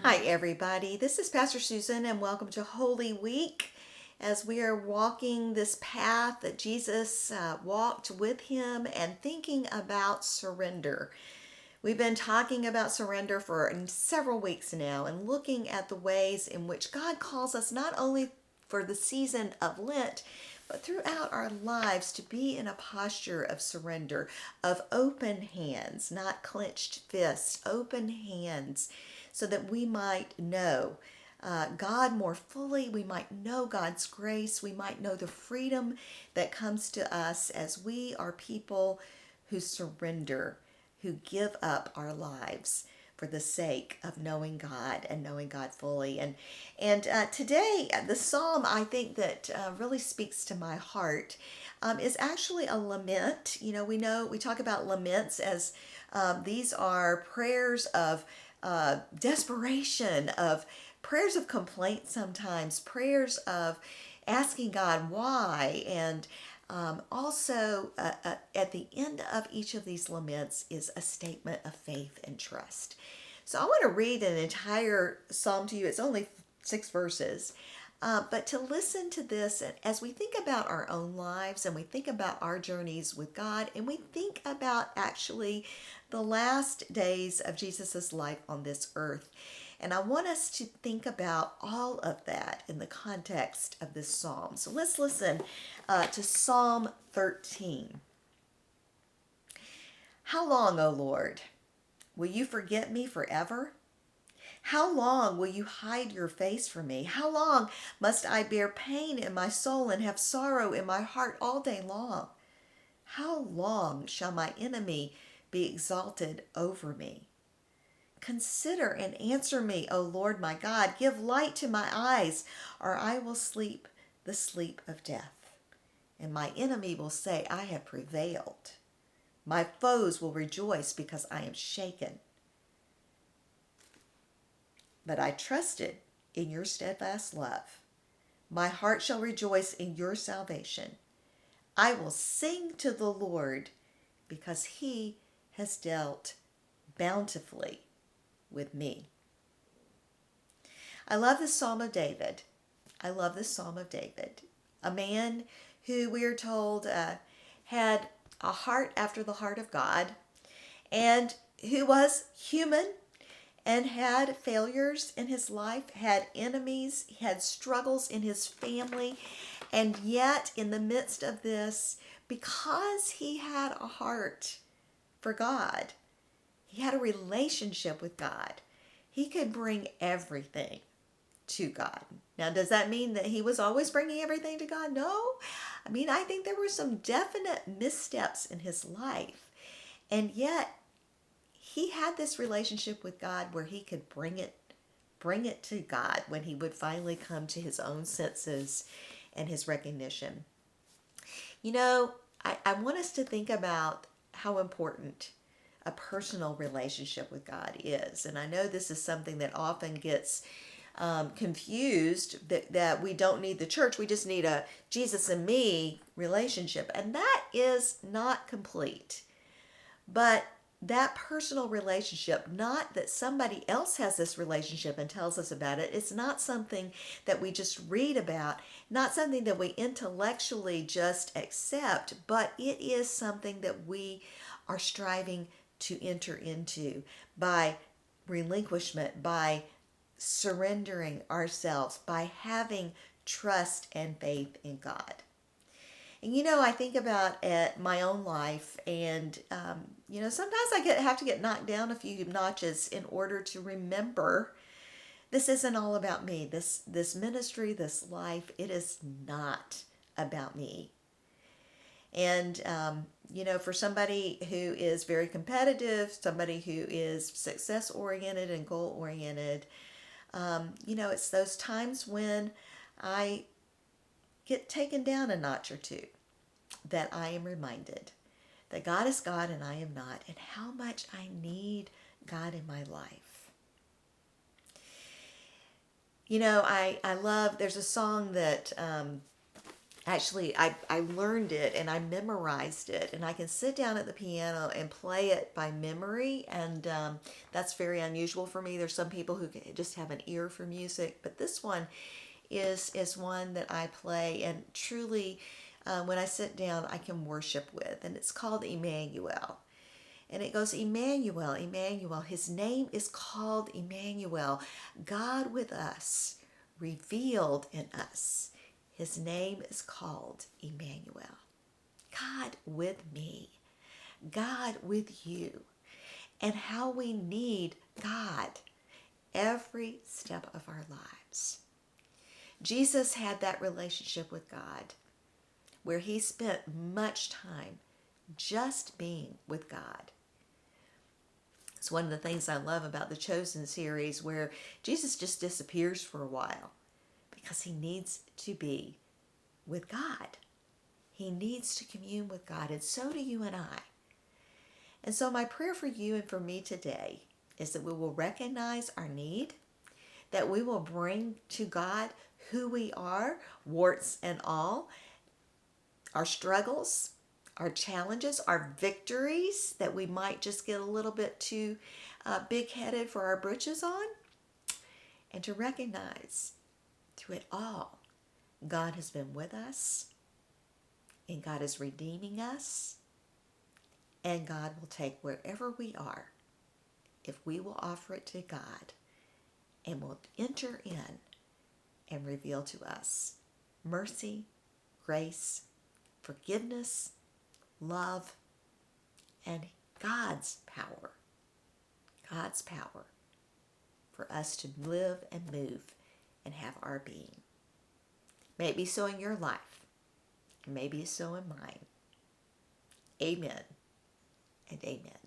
Hi, everybody. This is Pastor Susan, and welcome to Holy Week as we are walking this path that Jesus walked with him and thinking about surrender. We've been talking about surrender for several weeks now and looking at the ways in which God calls us not only for the season of Lent, but throughout our lives to be in a posture of surrender, of open hands, not clenched fists, open hands, so that we might know God more fully. We might know God's grace. We might know the freedom that comes to us as we are people who surrender, who give up our lives for the sake of knowing God and knowing God fully. And today, the psalm I think that really speaks to my heart is actually a lament. We talk about laments as these are prayers of desperation, of prayers of complaint sometimes, prayers of asking God why, and also at the end of each of these laments is a statement of faith and trust. So I want to read an entire psalm to you. It's only 6 verses. But to listen to this as we think about our own lives and we think about our journeys with God and we think about actually the last days of Jesus's life on this earth. And I want us to think about all of that in the context of this psalm. So let's listen to Psalm 13. How long, O Lord, will you forget me forever? How long will you hide your face from me? How long must I bear pain in my soul and have sorrow in my heart all day long? How long shall my enemy be exalted over me? Consider and answer me, O Lord my God. Give light to my eyes, or I will sleep the sleep of death. And my enemy will say, I have prevailed. My foes will rejoice because I am shaken. But I trusted in your steadfast love. My heart shall rejoice in your salvation. I will sing to the Lord because he has dealt bountifully with me. I love this Psalm of David. I love this Psalm of David. A man who we are told had a heart after the heart of God and who was human and had failures in his life, had enemies, had struggles in his family, and yet in the midst of this, because he had a heart for God, he had a relationship with God, he could bring everything to God. Now, does that mean that he was always bringing everything to God? No. I think there were some definite missteps in his life, and yet he had this relationship with God where he could bring it to God when he would finally come to his own senses and his recognition. I want us to think about how important a personal relationship with God is. And I know this is something that often gets confused, that we don't need the church, we just need a Jesus and me relationship. And that is not complete. But that personal relationship, not that somebody else has this relationship and tells us about it, it's not something that we just read about, not something that we intellectually just accept, but it is something that we are striving to enter into by relinquishment, by surrendering ourselves, by having trust and faith in God. And I think about my own life, and sometimes I have to get knocked down a few notches in order to remember this isn't all about me. This ministry, this life, it is not about me. And for somebody who is very competitive, somebody who is success oriented and goal oriented, it's those times when I get taken down a notch or two that I am reminded that God is God and I am not, and how much I need God in my life. I love, there's a song that Actually, I learned it and I memorized it, and I can sit down at the piano and play it by memory, and that's very unusual for me. There's some people who just have an ear for music, but this one is one that I play, and truly, when I sit down, I can worship with, and it's called Emmanuel. And it goes, Emmanuel, Emmanuel. His name is called Emmanuel, God with us, revealed in us. His name is called Emmanuel. God with me, God with you, and how we need God every step of our lives. Jesus had that relationship with God where he spent much time just being with God. It's one of the things I love about the Chosen series, where Jesus just disappears for a while because he needs to be with God. He needs to commune with God, and so do you and I. And so my prayer for you and for me today is that we will recognize our need, that we will bring to God who we are, warts and all, our struggles, our challenges, our victories that we might just get a little bit too big-headed for our britches on, and to recognize through it all, God has been with us, and God is redeeming us, and God will take wherever we are if we will offer it to God, and will enter in and reveal to us mercy, grace, forgiveness, love, and God's power for us to live and move and have our being. May it be so in your life, and may it be so in mine. Amen and amen.